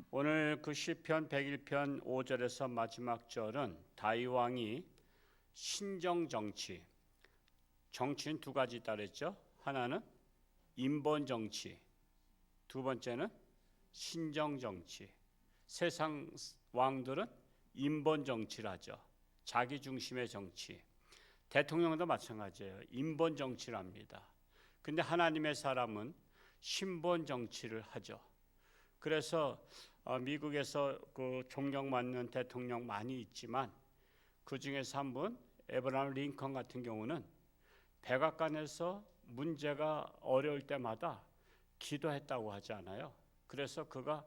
오늘 그 시편 101편 5절에서 마지막 절은 다윗 왕이 신정 정치, 정치는 두 가지 있다 그랬죠. 하나는 인본 정치, 두 번째는 신정 정치. 세상 왕들은 인본 정치를 하죠. 자기 중심의 정치. 대통령도 마찬가지예요. 인본 정치를 합니다. 근데 하나님의 사람은 신본 정치를 하죠. 그래서 미국에서 그 존경받는 대통령 많이 있지만 그 중에서 한 분, 에브라함 링컨 같은 경우는 백악관에서 문제가 어려울 때마다 기도했다고 하지 않아요. 그래서 그가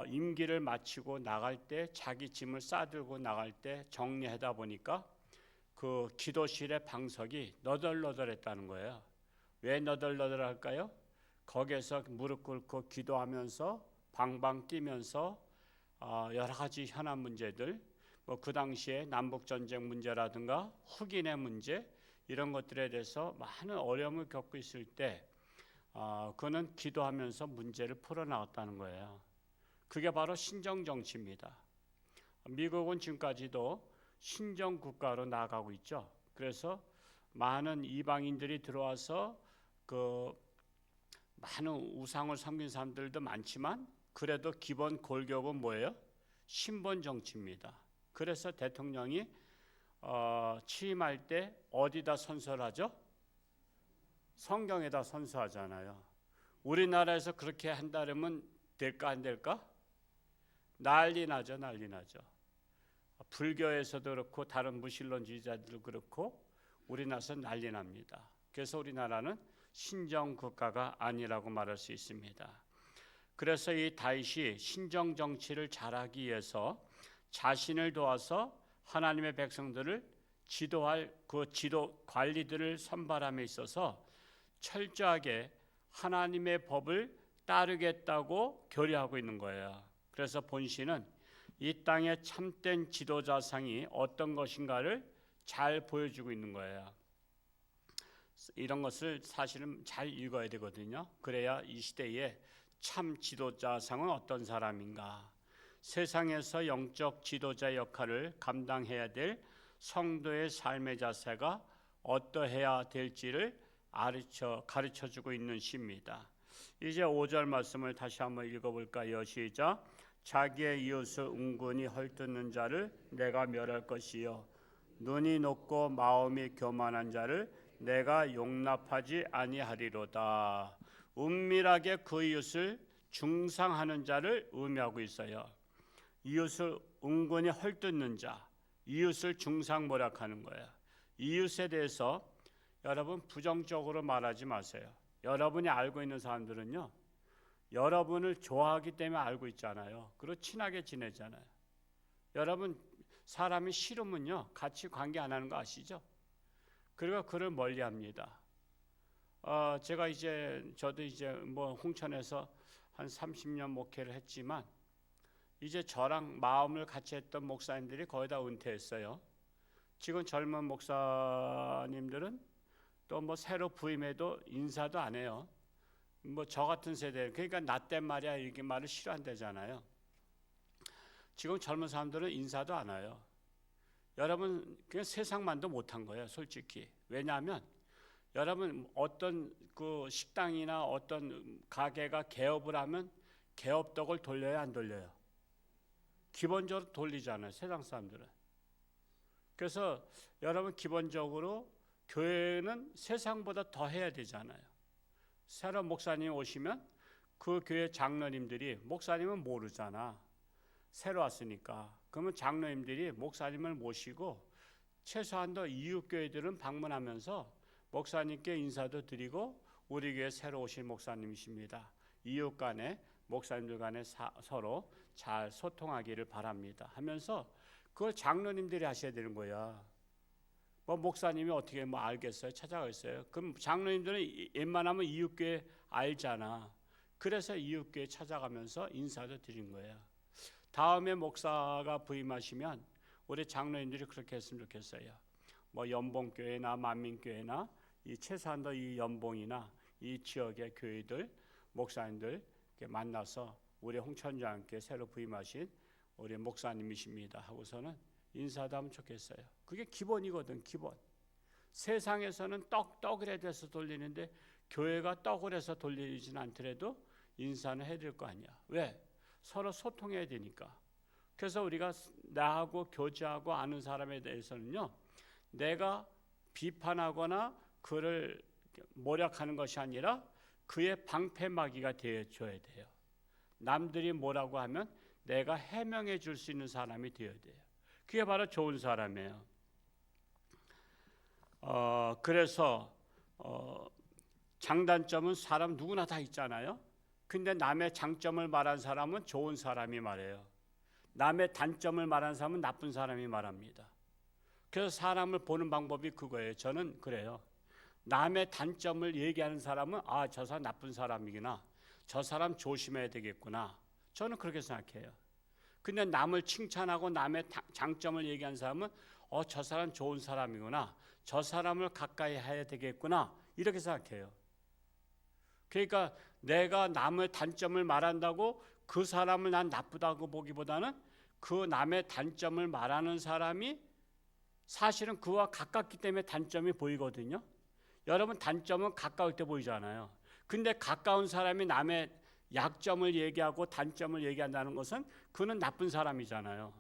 임기를 마치고 나갈 때 자기 짐을 싸들고 나갈 때 정리하다 보니까 그 기도실의 방석이 너덜너덜했다는 거예요. 왜 너덜너덜할까요? 거기에서 무릎 꿇고 기도하면서 방방 뛰면서 여러 가지 현안 문제들, 뭐 그 당시에 남북 전쟁 문제라든가 흑인의 문제 이런 것들에 대해서 많은 어려움을 겪고 있을 때 그는 기도하면서 문제를 풀어나갔다는 거예요. 그게 바로 신정 정치입니다. 미국은 지금까지도 신정 국가로 나아가고 있죠. 그래서 많은 이방인들이 들어와서 그 많은 우상을 섬긴 사람들도 많지만 그래도 기본 골격은 뭐예요? 신본 정치입니다. 그래서 대통령이 취임할 때 어디다 선서하죠? 성경에다 선서하잖아요. 우리나라에서 그렇게 한다면 될까 안 될까? 난리 나죠. 불교에서도 그렇고 다른 무신론주의자들도 그렇고 우리나라에서 난리 납니다. 그래서 우리나라는 신정 국가가 아니라고 말할 수 있습니다. 그래서 이 다윗이 신정 정치를 잘하기 위해서 자신을 도와서 하나님의 백성들을 지도할 그 지도 관리들을 선발함에 있어서 철저하게 하나님의 법을 따르겠다고 교리하고 있는 거예요. 그래서 본시는 이 땅의 참된 지도자상이 어떤 것인가를 잘 보여주고 있는 거예요. 이런 것을 사실은 잘 읽어야 되거든요. 그래야 이 시대에 참 지도자상은 어떤 사람인가, 세상에서 영적 지도자 역할을 감당해야 될 성도의 삶의 자세가 어떠해야 될지를 가르쳐주고 있는 시입니다. 이제 5절 말씀을 다시 한번 읽어볼까요? 시작. 자기의 이웃을 은근히 헐뜯는 자를 내가 멸할 것이요 눈이 높고 마음이 교만한 자를 내가 용납하지 아니하리로다. 은밀하게 그 이웃을 중상하는 자를 의미하고 있어요. 이웃을 은근히 헐뜯는 자, 이웃을 중상모략하는 거예요. 이웃에 대해서 여러분 부정적으로 말하지 마세요. 여러분이 알고 있는 사람들은요, 여러분을 좋아하기 때문에 알고 있잖아요. 그리고 친하게 지내잖아요. 여러분 사람이 싫으면요 같이 관계 안 하는 거 아시죠? 그리고 그를 멀리합니다. 제가 저도 뭐 홍천에서 한 30년 목회를 했지만 이제 저랑 마음을 같이 했던 목사님들이 거의 다 은퇴했어요. 지금 젊은 목사님들은 또 뭐 새로 부임해도 인사도 안 해요. 뭐 저 같은 세대, 그러니까 나 때 말이야 이렇게 말을 싫어한다잖아요. 지금 젊은 사람들은 인사도 안 해요. 여러분 그냥 세상만도 못한 거예요, 솔직히. 왜냐하면 여러분 어떤 그 식당이나 어떤 가게가 개업을 하면 개업덕을 돌려야 안 돌려요? 기본적으로 돌리잖아요, 세상 사람들은. 그래서 여러분 기본적으로 교회는 세상보다 더 해야 되잖아요. 새로 목사님 오시면 그 교회 장로님들이, 목사님은 모르잖아, 새로 왔으니까. 그러면 장로님들이 목사님을 모시고 최소한도 이웃교회들은 방문하면서 목사님께 인사도 드리고 우리 교회 새로 오신 목사님이십니다, 이웃 간에 목사님들 간에 서로 잘 소통하기를 바랍니다 하면서 그걸 장로님들이 하셔야 되는 거야. 뭐 목사님이 어떻게 뭐 알겠어요? 찾아가겠어요? 그럼 장로님들은 웬만하면 이웃교회 알잖아. 그래서 이웃교회 찾아가면서 인사도 드린 거예요. 다음에 목사가 부임하시면 우리 장로님들이 그렇게 했으면 좋겠어요. 뭐 연봉교회나 만민교회나 이 최소한도 이 연봉이나 이 지역의 교회들 목사님들 만나서 우리 홍천장께 새로 부임하신 우리 목사님이십니다 하고서는 인사도 하면 좋겠어요. 그게 기본이거든. 기본. 세상에서는 떡을 해서 돌리는데 교회가 떡을 해서 돌리지는 않더라도 인사는 해야 될 거 아니야. 왜? 서로 소통해야 되니까. 그래서 우리가 나하고 교제하고 아는 사람에 대해서는요, 내가 비판하거나 그를 모략하는 것이 아니라 그의 방패막이가 되어줘야 돼요. 남들이 뭐라고 하면 내가 해명해 줄 수 있는 사람이 되어야 돼요. 그게 바로 좋은 사람이에요. 그래서 장단점은 사람 누구나 다 있잖아요. 근데 남의 장점을 말한 사람은 좋은 사람이 말해요. 남의 단점을 말한 사람은 나쁜 사람이 말합니다. 그래서 사람을 보는 방법이 그거예요. 저는 그래요. 남의 단점을 얘기하는 사람은 저 사람 나쁜 사람이구나. 저 사람 조심해야 되겠구나. 저는 그렇게 생각해요. 근데 남을 칭찬하고 남의 장점을 얘기하는 사람은 저 사람 좋은 사람이구나. 저 사람을 가까이 해야 되겠구나. 이렇게 생각해요. 그러니까 내가 남의 단점을 말한다고 그 사람을 난 나쁘다고 보기보다는 그 남의 단점을 말하는 사람이 사실은 그와 가깝기 때문에 단점이 보이거든요. 여러분 단점은 가까울 때 보이잖아요. 근데 가까운 사람이 남의 약점을 얘기하고 단점을 얘기한다는 것은 그는 나쁜 사람이잖아요.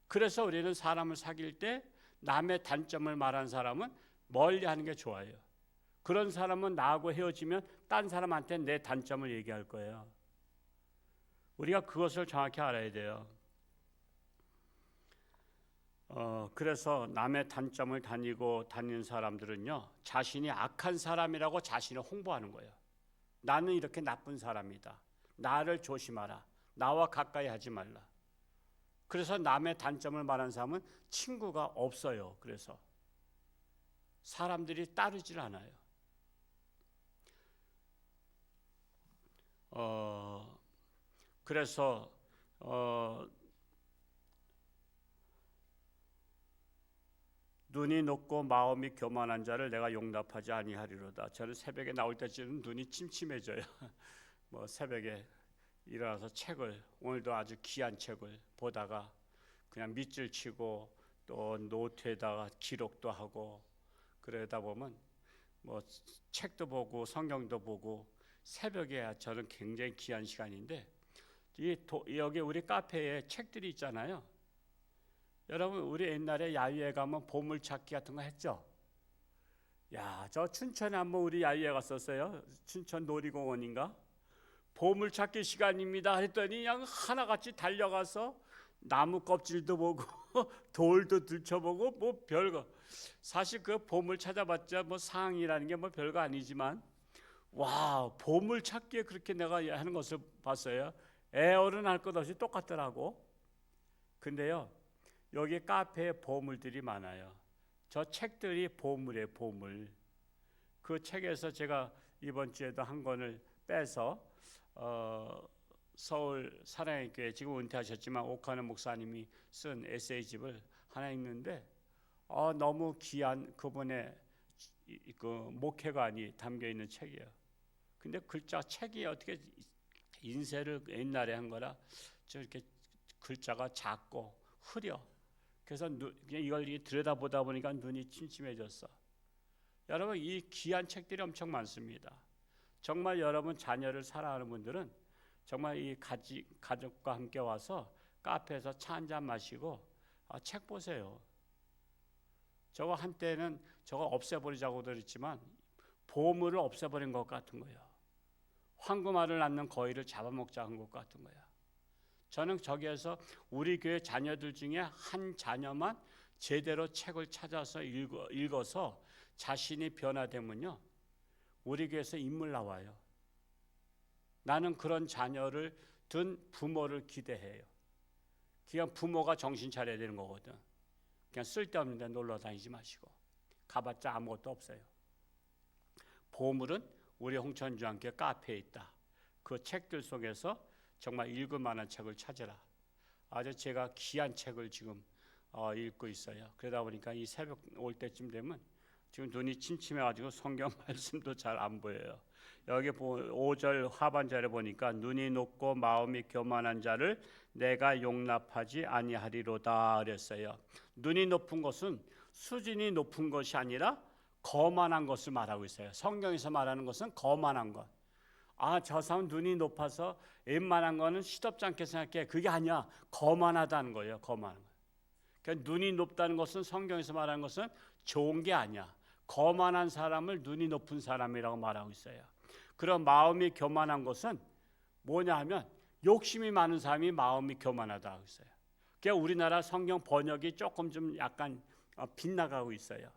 그래서 우리는 사람을 사귈 때 남의 단점을 말하는 사람은 멀리 하는 게 좋아요. 그런 사람은 나하고 헤어지면 딴 사람한테 내 단점을 얘기할 거예요. 우리가 그것을 정확히 알아야 돼요. 그래서 남의 단점을 다니는 사람들은요, 자신이 악한 사람이라고 자신을 홍보하는 거예요. 나는 이렇게 나쁜 사람이다. 나를 조심하라. 나와 가까이 하지 말라. 그래서 남의 단점을 말하는 사람은 친구가 없어요. 그래서 사람들이 따르질 않아요. 그래서 눈이 높고 마음이 교만한 자를 내가 용납하지 아니하리로다. 저는 새벽에 나올 때쯤은 눈이 침침해져요. 새벽에 일어나서 오늘도 아주 귀한 책을 보다가 그냥 밑줄 치고 또 노트에다가 기록도 하고 그러다 보면 책도 보고 성경도 보고 새벽에 저는 굉장히 귀한 시간인데 여기 우리 카페에 책들이 있잖아요. 여러분 우리 옛날에 야유회 가면 보물찾기 같은 거 했죠? 저 춘천에 한번 우리 야유회 갔었어요. 춘천 놀이공원인가? 보물찾기 시간입니다 했더니 그냥 하나같이 달려가서 나무 껍질도 보고 돌도 들춰보고 별거. 사실 그 보물 찾아봤자 상이라는 게 별거 아니지만 보물찾기에 그렇게 내가 하는 것을 봤어요. 어른 할 것 없이 똑같더라고. 근데요, 여기 카페에 보물들이 많아요. 저 책들이 보물이에요, 보물. 그 책에서 제가 이번 주에도 한 권을 빼서 서울 사랑의 교회 지금 은퇴하셨지만 오카는 목사님이 쓴 에세이집을 하나 읽는데 너무 귀한 그분의 그 목회관이 담겨 있는 책이에요. 근데 책이 어떻게 인쇄를 옛날에 한 거라 저렇게 글자가 작고 흐려. 그래서 이걸 들여다보다 보니까 눈이 침침해졌어. 여러분 이 귀한 책들이 엄청 많습니다. 정말 여러분 자녀를 사랑하는 분들은 정말 이 가족과 함께 와서 카페에서 차 한잔 마시고 책 보세요. 저거 한때는 저거 없애버리자고 그랬지만 보물을 없애버린 것 같은 거예요. 황금알을 낳는 거위를 잡아먹자 한 것 같은 거야. 저는 저기에서 우리 교회 자녀들 중에 한 자녀만 제대로 책을 찾아서 읽어서 자신이 변화되면요, 우리 교회에서 인물 나와요. 나는 그런 자녀를 둔 부모를 기대해요. 그냥 부모가 정신 차려야 되는 거거든. 그냥 쓸데없는 데 놀러 다니지 마시고 가봤자 아무것도 없어요. 보물은 우리 홍천주안교회 카페에 있다. 그 책들 속에서 정말 읽을 만한 책을 찾으라. 아주 제가 귀한 책을 지금 읽고 있어요. 그러다 보니까 이 새벽 올 때쯤 되면 지금 눈이 침침해가지고 성경 말씀도 잘 안 보여요. 여기 5절 하반절에 보니까 눈이 높고 마음이 교만한 자를 내가 용납하지 아니하리로다 그랬어요. 눈이 높은 것은 수준이 높은 것이 아니라 거만한 것을 말하고 있어요. 성경에서 말하는 것은 거만한 것. 저 사람 눈이 높아서 웬만한 거는 시덥지 않게 생각해. 그게 아니야. 거만하다는 거예요. 거만한 거. 그러니까 눈이 높다는 것은 성경에서 말하는 것은 좋은 게 아니야. 거만한 사람을 눈이 높은 사람이라고 말하고 있어요. 그런 마음이 교만한 것은 뭐냐 하면 욕심이 많은 사람이 마음이 교만하다 하고 있어요. 그러니까 우리나라 성경 번역이 조금 좀 약간 빗나가고 있어요.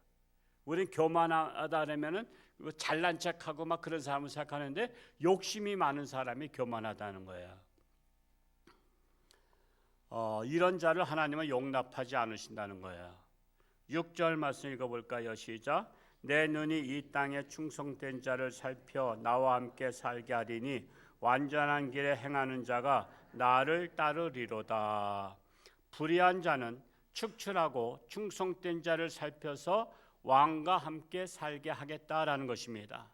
우리는 교만하다 그러면은 잘난 척하고 막 그런 사람을 생각하는데 욕심이 많은 사람이 교만하다는 거예요. 이런 자를 하나님은 용납하지 않으신다는 거예요. 6절 말씀 읽어볼까요? 시작. 내 눈이 이 땅에 충성된 자를 살펴 나와 함께 살게 하리니 완전한 길에 행하는 자가 나를 따르리로다. 불의한 자는 축출하고 충성된 자를 살펴서 왕과 함께 살게 하겠다라는 것입니다.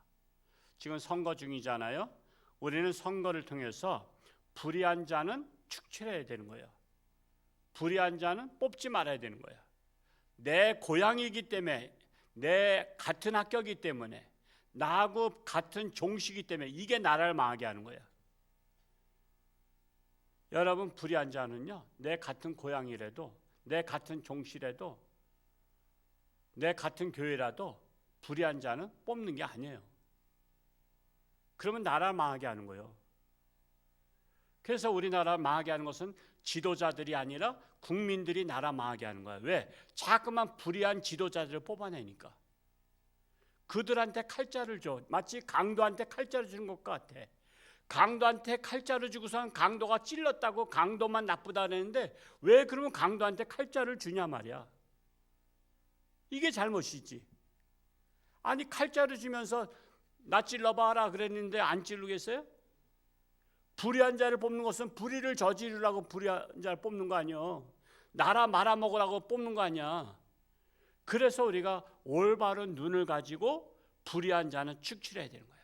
지금 선거 중이잖아요. 우리는 선거를 통해서 불의한 자는 축출해야 되는 거예요. 불의한 자는 뽑지 말아야 되는 거예요. 내 고향이기 때문에, 내 같은 학교이기 때문에, 나하고 같은 종씨이기 때문에 이게 나라를 망하게 하는 거예요. 여러분, 불의한 자는요, 내 같은 고향이라도, 내 같은 종씨라도, 내 같은 교회라도 불의한 자는 뽑는 게 아니에요. 그러면 나라 망하게 하는 거예요. 그래서 우리나라 망하게 하는 것은 지도자들이 아니라 국민들이 나라 망하게 하는 거야. 왜? 자꾸만 불의한 지도자들을 뽑아내니까. 그들한테 칼자를 줘. 마치 강도한테 칼자를 주는 것 같아. 강도한테 칼자를 주고선 강도가 찔렀다고 강도만 나쁘다 그랬는데 왜 그러면 강도한테 칼자를 주냐 말이야. 이게 잘못이지. 아니 칼자를 주면서 나 찔러봐라 그랬는데 안 찔르겠어요? 불의한 자를 뽑는 것은 불의를 저지르라고 불의한 자를 뽑는 거 아니야. 나라 말아먹으라고 뽑는 거 아니야. 그래서 우리가 올바른 눈을 가지고 불의한 자는 축출해야 되는 거야.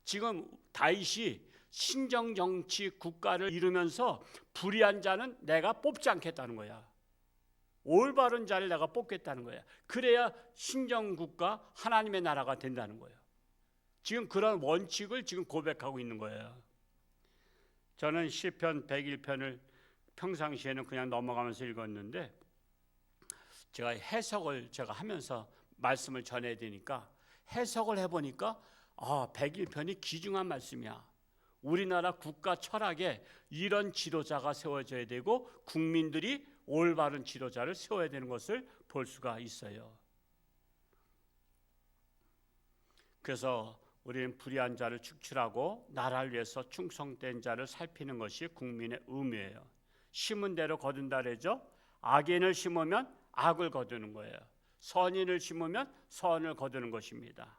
지금 다윗이 신정정치 국가를 이루면서 불의한 자는 내가 뽑지 않겠다는 거야. 올바른 자를 내가 뽑겠다는 거야. 그래야 신정국가 하나님의 나라가 된다는 거예요. 지금 그런 원칙을 지금 고백하고 있는 거예요. 저는 시편 101편을 평상시에는 그냥 넘어가면서 읽었는데 제가 해석을 제가 하면서 말씀을 전해야 되니까 해석을 해보니까 101편이 귀중한 말씀이야. 우리나라 국가 철학에 이런 지도자가 세워져야 되고 국민들이 올바른 지도자를 세워야 되는 것을 볼 수가 있어요. 그래서 우리는 불의한 자를 축출하고 나라를 위해서 충성된 자를 살피는 것이 국민의 의무예요. 심은 대로 거둔다 그러죠. 악인을 심으면 악을 거두는 거예요. 선인을 심으면 선을 거두는 것입니다.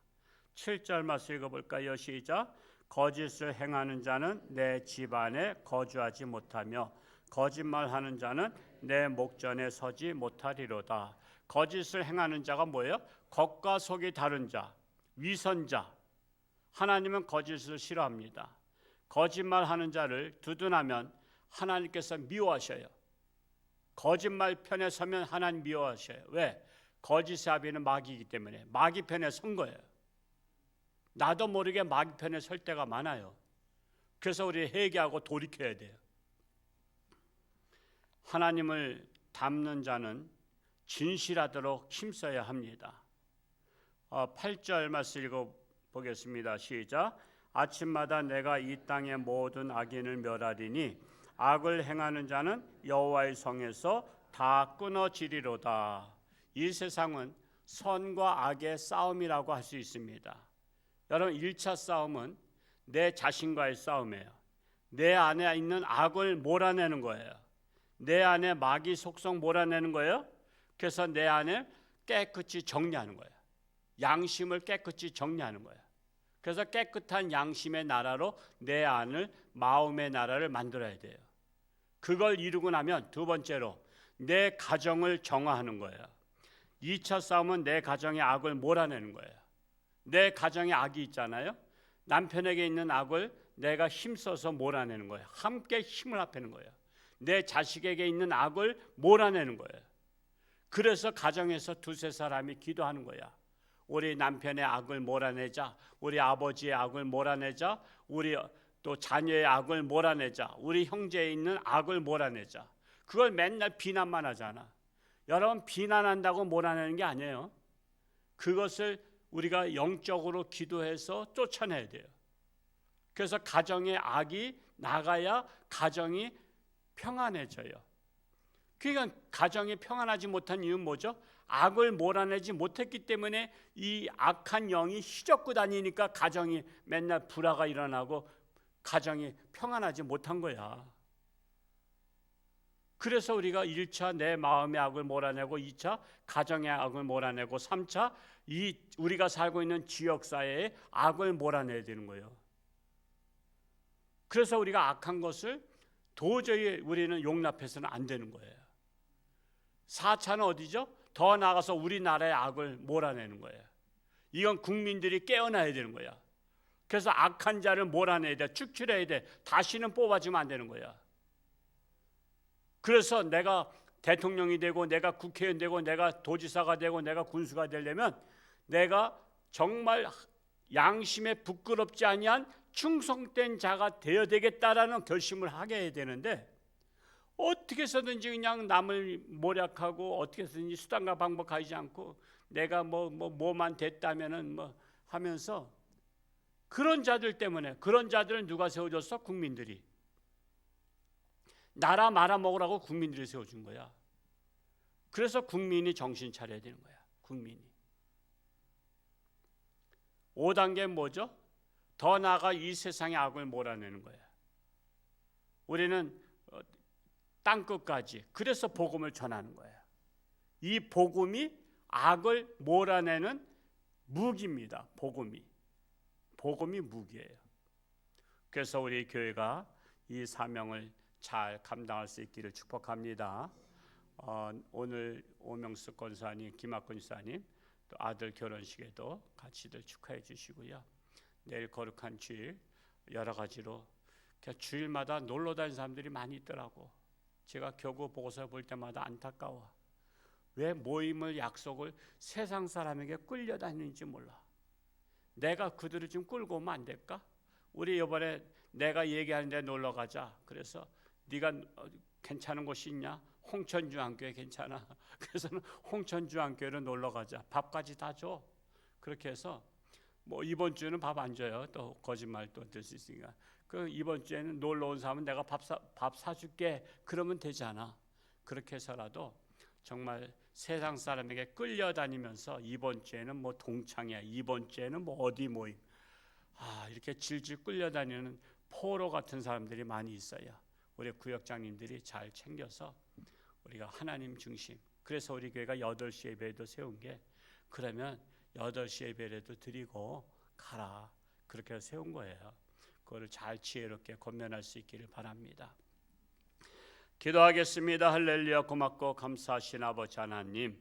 7절 말씀 읽어볼까요? 시작. 거짓을 행하는 자는 내 집안에 거주하지 못하며 거짓말하는 자는 내 목전에 서지 못하리로다. 거짓을 행하는 자가 뭐예요? 겉과 속이 다른 자, 위선자. 하나님은 거짓을 싫어합니다. 거짓말하는 자를 두둔하면 하나님께서 미워하셔요. 거짓말 편에 서면 하나님 미워하셔요. 왜? 거짓의 아비는 마귀이기 때문에 마귀 편에 선 거예요. 나도 모르게 마귀 편에 설 때가 많아요. 그래서 우리 회개하고 돌이켜야 돼요. 하나님을 닮는 자는 진실하도록 힘써야 합니다. 8절 말씀 읽어보겠습니다. 시작. 아침마다 내가 이 땅의 모든 악인을 멸하리니 악을 행하는 자는 여호와의 성에서 다 끊어지리로다. 이 세상은 선과 악의 싸움이라고 할 수 있습니다. 여러분 1차 싸움은 내 자신과의 싸움이에요. 내 안에 있는 악을 몰아내는 거예요. 내 안에 마귀 속성 몰아내는 거예요. 그래서 내 안을 깨끗이 정리하는 거예요. 양심을 깨끗이 정리하는 거예요. 그래서 깨끗한 양심의 나라로 내 안을 마음의 나라를 만들어야 돼요. 그걸 이루고 나면 두 번째로 내 가정을 정화하는 거예요. 2차 싸움은 내 가정의 악을 몰아내는 거예요. 내 가정에 악이 있잖아요. 남편에게 있는 악을 내가 힘써서 몰아내는 거예요. 함께 힘을 합하는 거예요. 내 자식에게 있는 악을 몰아내는 거예요. 그래서 가정에서 두세 사람이 기도하는 거야. 우리 남편의 악을 몰아내자, 우리 아버지의 악을 몰아내자, 우리 또 자녀의 악을 몰아내자, 우리 형제에 있는 악을 몰아내자. 그걸 맨날 비난만 하잖아. 여러분, 비난한다고 몰아내는 게 아니에요. 그것을 우리가 영적으로 기도해서 쫓아내야 돼요. 그래서 가정의 악이 나가야 가정이 평안해져요. 그러니까 가정이 평안하지 못한 이유는 뭐죠? 악을 몰아내지 못했기 때문에 이 악한 영이 휘젓고 다니니까 가정이 맨날 불화가 일어나고 가정이 평안하지 못한 거야. 그래서 우리가 1차 내 마음의 악을 몰아내고, 2차 가정의 악을 몰아내고, 3차 우리가 살고 있는 지역사회의 악을 몰아내야 되는 거예요. 그래서 우리가 악한 것을 도저히 우리는 용납해서는 안 되는 거예요. 4차는 어디죠? 더 나아가서 우리나라의 악을 몰아내는 거예요. 이건 국민들이 깨어나야 되는 거야. 그래서 악한 자를 몰아내야 돼. 축출해야 돼. 다시는 뽑아주면 안 되는 거야. 그래서 내가 대통령이 되고, 내가 국회의원 되고, 내가 도지사가 되고, 내가 군수가 되려면 내가 정말 양심에 부끄럽지 아니한 충성된 자가 되어야 되겠다라는 결심을 하게 해야 되는데, 어떻게 해서든지 그냥 남을 모략하고 어떻게 해서든지 수단과 방법 하지 않고 내가 뭐만 됐다면은 하면서, 그런 자들 때문에, 그런 자들은 누가 세워줬어? 국민들이. 나라 말아먹으라고 국민들이 세워준 거야. 그래서 국민이 정신 차려야 되는 거야. 국민이. 5단계는 뭐죠? 더 나아가 이 세상의 악을 몰아내는 거야. 우리는 땅끝까지, 그래서 복음을 전하는 거야. 이 복음이 악을 몰아내는 무기입니다. 복음이 무기예요. 그래서 우리 교회가 이 사명을 잘 감당할 수 있기를 축복합니다. 오늘 오명숙 권사님, 김학근 사님 또 아들 결혼식에도 같이들 축하해 주시고요. 내일 거룩한 주일 여러 가지로 주일마다 놀러 다니는 사람들이 많이 있더라고. 제가 교구 보고서 볼 때마다 안타까워. 왜 모임을, 약속을 세상 사람에게 끌려다니는지 몰라. 내가 그들을 좀 끌고 오면 안 될까? 우리 이번에 내가 얘기하는데 놀러 가자. 그래서 네가 괜찮은 곳이 있냐? 홍천중앙교회 괜찮아. 그래서는 홍천중앙교회로 놀러 가자. 밥까지 다 줘. 그렇게 해서 이번 주는 밥 안 줘요. 또 거짓말 또 될 수 있으니까. 그 이번 주에는 놀러 온 사람은 내가 밥 사줄게. 그러면 되잖아. 그렇게 해서라도 정말 세상 사람에게 끌려다니면서 이번 주에는 동창이야. 이번 주에는 어디 모임. 이렇게 질질 끌려다니는 포로 같은 사람들이 많이 있어요. 우리 구역장님들이 잘 챙겨서 우리가 하나님 중심. 그래서 우리 교회가 8시 예배도 세운 게, 그러면 8시 예배라도 드리고 가라. 그렇게 해서 세운 거예요. 그거를 잘 지혜롭게 권면할 수 있기를 바랍니다. 기도하겠습니다. 할렐루야. 고맙고 감사하신 아버지 하나님,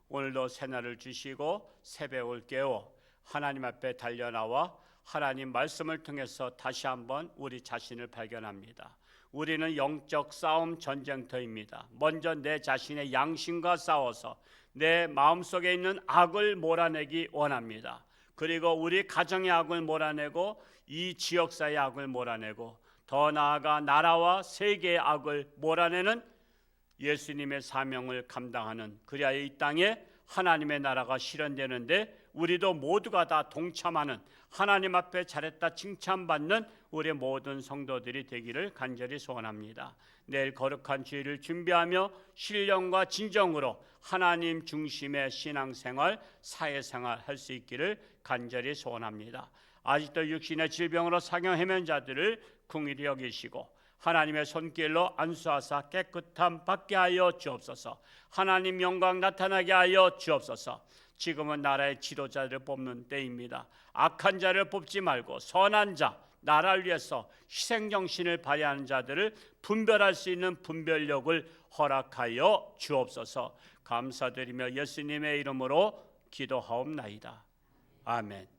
오늘도 새날을 주시고 새벽을 깨워 하나님 앞에 달려나와 하나님 말씀을 통해서 다시 한번 우리 자신을 발견합니다. 우리는 영적 싸움 전쟁터입니다. 먼저 내 자신의 양심과 싸워서 내 마음속에 있는 악을 몰아내기 원합니다. 그리고 우리 가정의 악을 몰아내고 이 지역사의 악을 몰아내고 더 나아가 나라와 세계의 악을 몰아내는 예수님의 사명을 감당하는, 그래야 이 땅에 하나님의 나라가 실현되는데 우리도 모두가 다 동참하는, 하나님 앞에 잘했다 칭찬받는 우리 모든 성도들이 되기를 간절히 소원합니다. 내일 거룩한 주일을 준비하며 신령과 진정으로 하나님 중심의 신앙생활, 사회생활 할 수 있기를 간절히 소원합니다. 아직도 육신의 질병으로 사경 헤맨 자들을 긍휼히 여기시고 하나님의 손길로 안수하사 깨끗함 받게 하여 주옵소서. 하나님 영광 나타나게 하여 주옵소서. 지금은 나라의 지도자를 뽑는 때입니다. 악한 자를 뽑지 말고 선한 자, 나라를 위해서 희생 정신을 발휘하는 자들을 분별할 수 있는 분별력을 허락하여 주옵소서. 감사드리며 예수님의 이름으로 기도하옵나이다. 아멘.